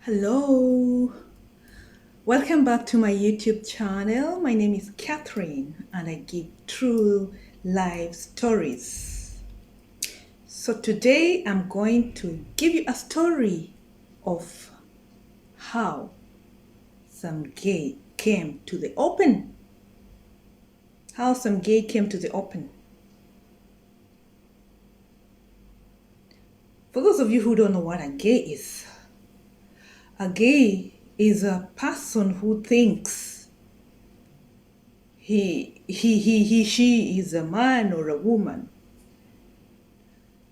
Hello, welcome back to my YouTube channel. My name is Catherine and I give true life stories. So today I'm going to give you a story of how some gay came to the open. How some gay came to the open. For those of you who don't know what a gay is, a gay is a person who thinks she is a man or a woman.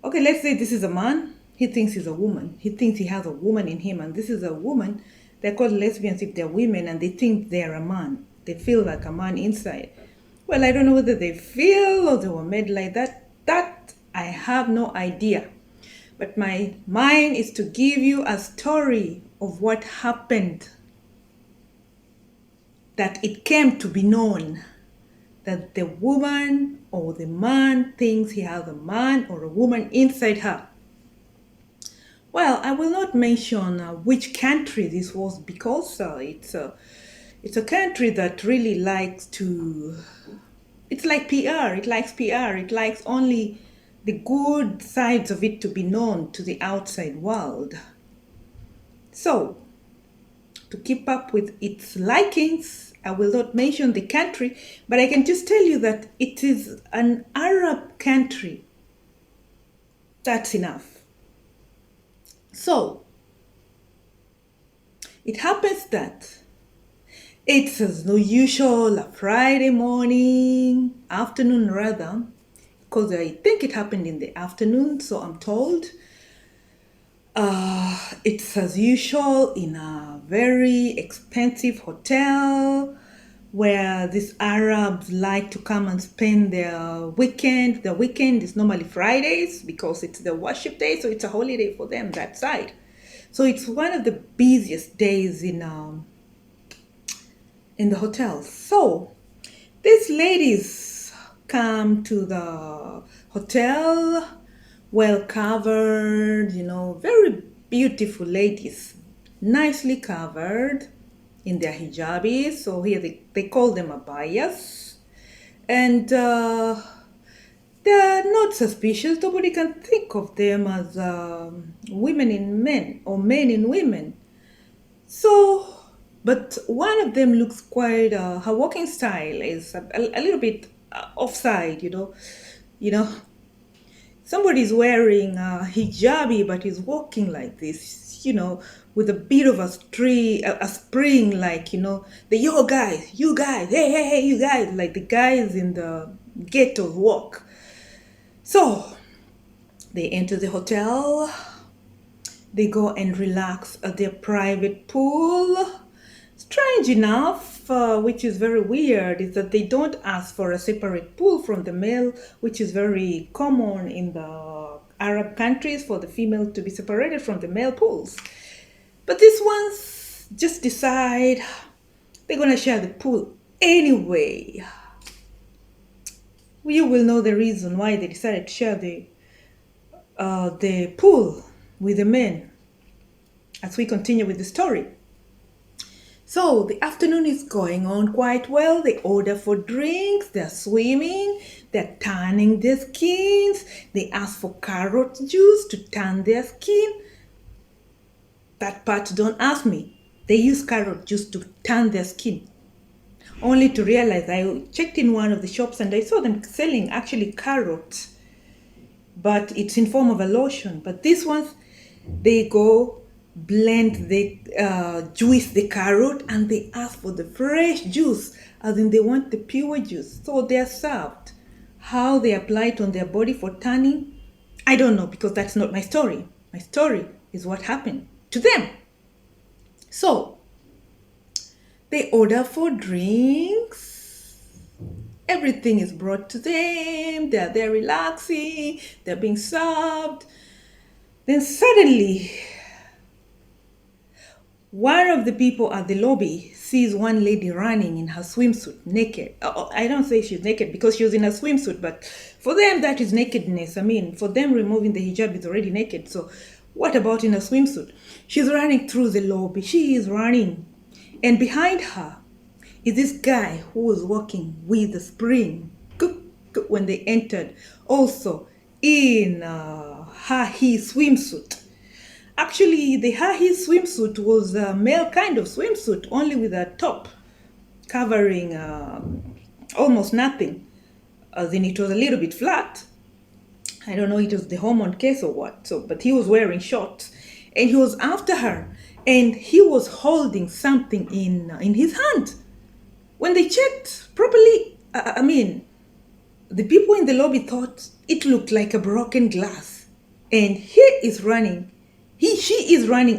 Okay, let's say this is a man. He thinks he's a woman. He thinks he has a woman in him, and this is a woman. They're called lesbians if they're women, and they think they're a man. They feel like a man inside. Well, I don't know whether they feel or they were made like that. That I have no idea. But my mind is to give you a story of what happened, that it came to be known that the woman or the man thinks he has a man or a woman inside her. Well, I will not mention which country this was because it's a country that really likes to. It's like PR. It likes PR. It likes only the good sides of it to be known to the outside world. So, to keep up with its likings, I will not mention the country, but I can just tell you that it is an Arab country. That's enough. So, it happens that it's as usual, a Friday morning, afternoon rather, because I think it happened in the afternoon, so I'm told. It's as usual in a very expensive hotel where these Arabs like to come and spend their weekend. The weekend is normally Fridays because it's the worship day, so it's a holiday for them that side. So it's one of the busiest days in the hotel. So these ladies come to the hotel, well covered, very beautiful ladies, nicely covered in their hijabis. So here they call them abayas. And they're not suspicious. Nobody can think of them as women in men or men in women. So, but one of them looks quite, her walking style is a little bit offside, you know, somebody's wearing a hijabi but is walking like this, with a bit of a spring, like, the you guys, hey, you guys, like the guys in the ghetto walk. So they enter the hotel, they go and relax at their private pool. Strange enough, which is very weird, is that they don't ask for a separate pool from the male, which is very common in the Arab countries for the female to be separated from the male pools. But these ones just decide they're going to share the pool anyway. You will know the reason why they decided to share the pool with the men as we continue with the story. So the afternoon is going on quite well. They order for drinks, they're swimming, they're tanning their skins, they ask for carrot juice to tan their skin. That part don't ask me. They use carrot juice to tan their skin. Only to realize I checked in one of the shops and I saw them selling actually carrot, but it's in form of a lotion. But these ones, they go blend juice the carrot and they ask for the fresh juice, as in they want the pure juice. So they are served. How they apply it on their body for tanning, I don't know, because that's not my story. My story is what happened to them. So they order for drinks, everything is brought to them, they're there relaxing, they're being served. Then suddenly one of the people at the lobby sees one lady running in her swimsuit, naked. I don't say she's naked because she was in a swimsuit, but for them that is nakedness. I mean, for them removing the hijab is already naked. So What about in a swimsuit? She's running through the lobby. She is running. And behind her is this guy who was walking with a spring when they entered, also in high-heel swimsuit. Actually, the high-heel swimsuit was a male kind of swimsuit, only with a top covering almost nothing. Then it was a little bit flat. I don't know, it was the hormone case or what. So, but he was wearing shorts, and he was after her, and he was holding something in his hand. When they checked properly, the people in the lobby thought it looked like a broken glass, and she is running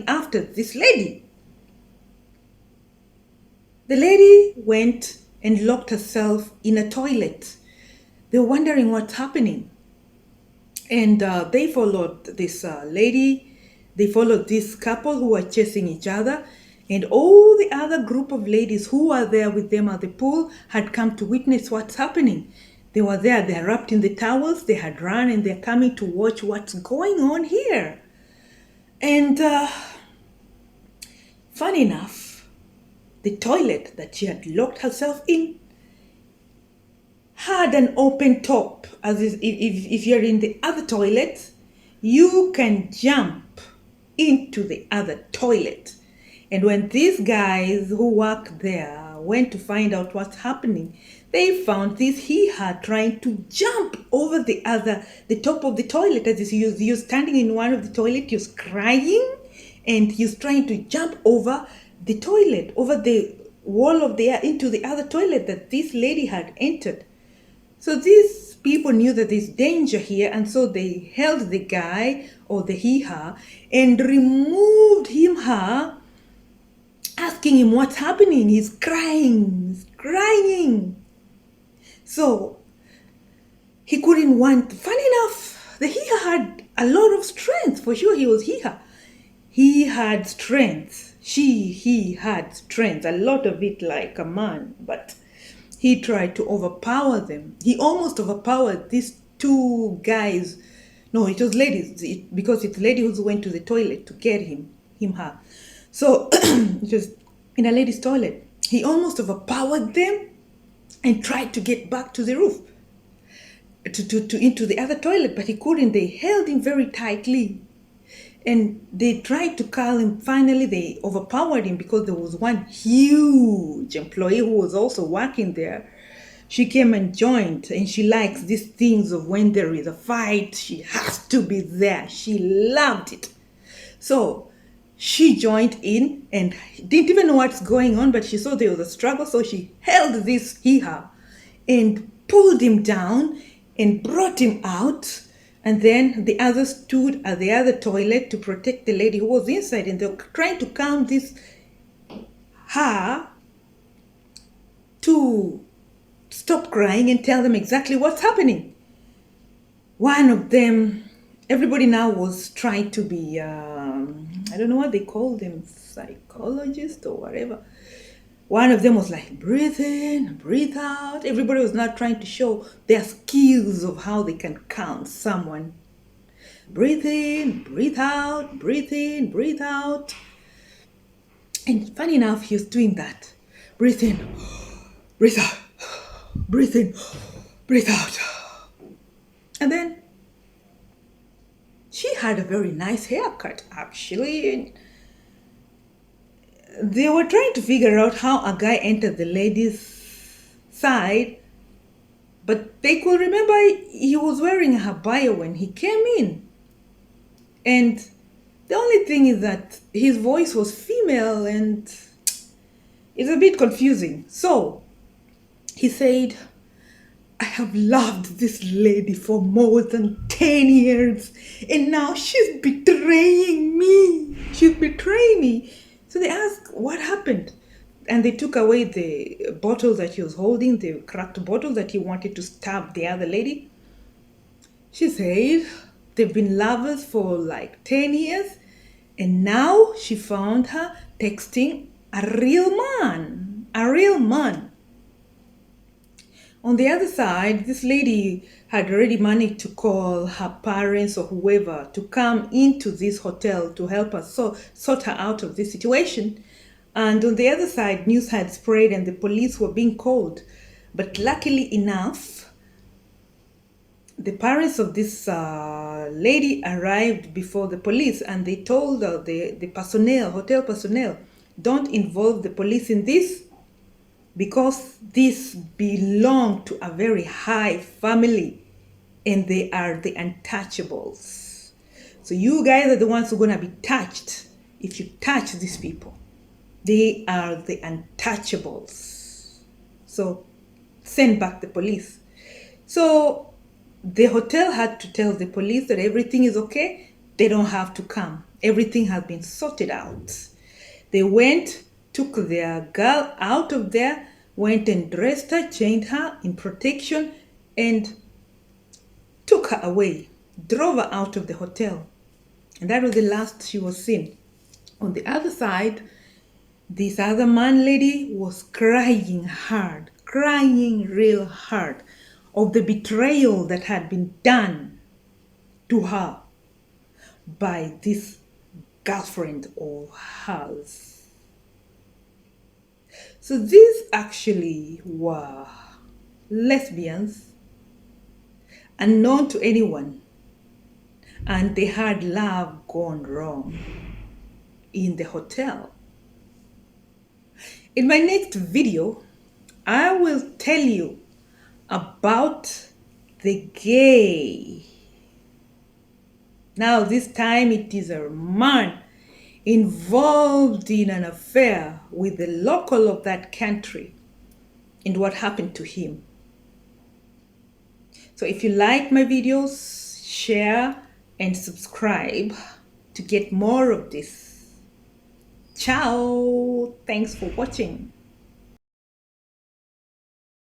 after this lady. The lady went and locked herself in a toilet. They were wondering what's happening. And they followed this lady. They followed this couple who were chasing each other. And all the other group of ladies who were there with them at the pool had come to witness what's happening. They were there. They're wrapped in the towels. They had run and they're coming to watch what's going on here. And funny enough, the toilet that she had locked herself in had an open top. As if you're in the other toilet, you can jump into the other toilet. And when these guys who work there went to find out what's happening, they found this he-had trying to jump over the top of the toilet. As he was standing in one of the toilet, he was crying, and he was trying to jump over the toilet, over the wall of into the other toilet that this lady had entered. So these people knew that there's danger here, and so they held the guy or the he-her and removed her, asking him what's happening. He's crying. So he couldn't want. Funny enough, the he-her had a lot of strength. For sure, he was he-her. He had strength. He had strength. A lot of it like a man, but he tried to overpower them. He almost overpowered these two guys. No, it was ladies, because it's lady who went to the toilet to get her. So it was in a ladies' toilet. He almost overpowered them and tried to get back to the roof, into the other toilet, but he couldn't. They held him very tightly. And they tried to calm him. Finally, they overpowered him because there was one huge employee who was also working there. She came and joined, and she likes these things of when there is a fight, she has to be there. She loved it. So she joined in and didn't even know what's going on, but she saw there was a struggle, so she held this he-her and pulled him down and brought him out. And then the others stood at the other toilet to protect the lady who was inside, and they were trying to calm her to stop crying and tell them exactly what's happening. One of them, everybody now was trying to be, I don't know what they call them, psychologist or whatever. One of them was like, breathe in, breathe out. Everybody was now trying to show their skills of how they can count someone. Breathe in, breathe out, breathe in, breathe out. And funny enough, he was doing that. Breathe in, breathe out, breathe in, breathe out. And then she had a very nice haircut, actually. They were trying to figure out how a guy entered the ladies' side, but they could remember he was wearing a habaya when he came in. And the only thing is that his voice was female, and it's a bit confusing. So he said, I have loved this lady for more than 10 years, and now she's betraying me. She's betraying me. So they asked, what happened? And they took away the bottle that he was holding, the cracked bottle that he wanted to stab the other lady. She said they've been lovers for like 10 years. And now she found her texting a real man. On the other side, this lady had already managed to call her parents or whoever to come into this hotel to help us sort her out of this situation. And on the other side, news had spread and the police were being called. But luckily enough, the parents of this lady arrived before the police, and they told the personnel, hotel personnel, don't involve the police in this, because this belong to a very high family and they are the untouchables. So you guys are the ones who are going to be touched if you touch these people. They are the untouchables. So send back the police. So the hotel had to tell the police that everything is okay. They don't have to come. Everything has been sorted out. They went, took their girl out of there, went and dressed her, chained her in protection, and took her away, drove her out of the hotel. And that was the last she was seen. On the other side, this other man lady was crying hard, crying real hard of the betrayal that had been done to her by this girlfriend of hers. So these actually were lesbians, unknown to anyone, and they had love gone wrong in the hotel. In my next video, I will tell you about the gay. Now this time it is a man involved in an affair with the local of that country and what happened to him. So if you like my videos, share and subscribe to get more of this. Ciao! Thanks for watching.